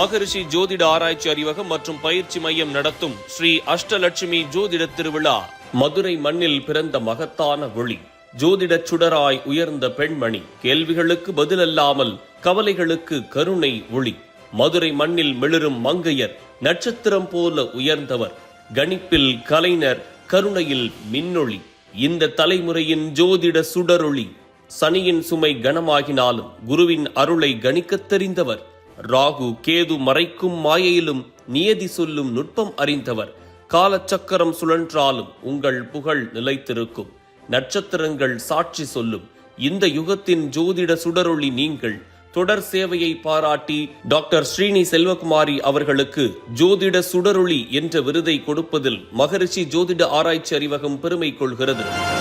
மகரிஷி ஜோதிட ஆராய்ச்சி அறிவகம் மற்றும் பயிற்சி மையம் நடத்தும் ஸ்ரீ அஷ்டலட்சுமி ஜோதிட திருவிழா. மதுரை மண்ணில் பிறந்த மகத்தான ஒளி, ஜோதிடச் சுடராய் உயர்ந்த பெண்மணி, கேள்விகளுக்கு பதிலல்லாமல் கவலைகளுக்கு கருணை ஒளி. மதுரை மண்ணில் மிளிரும் மங்கையர், நட்சத்திரம் போல உயர்ந்தவர், கணிப்பில் கலைஞர், கருணையில் மின்னொளி. இந்த தலைமுறையின் ஜோதிட சுடரொளி. சனியின் சுமை கனமாகினாலும் குருவின் அருளை கணிக்கத் தெரிந்தவர். ராகு கேது மறைக்கும் மாயையிலும் நியதி சொல்லும் நுட்பம் அறிந்தவர். காலச்சக்கரம் சுழன்றாலும் உங்கள் புகழ் நிலைத்திருக்கும். நட்சத்திரங்கள் சாட்சி சொல்லும். இந்த யுகத்தின் ஜோதிட சுடரொளி நீங்கள். தொடர் சேவையை பாராட்டி டாக்டர் ஸ்ரீனி செல்வகுமாரி அவர்களுக்கு ஜோதிட சுடரொளி என்ற விருதை கொடுப்பதில் மகரிஷி ஜோதிட ஆராய்ச்சி அறிவகம் பெருமை கொள்கிறது.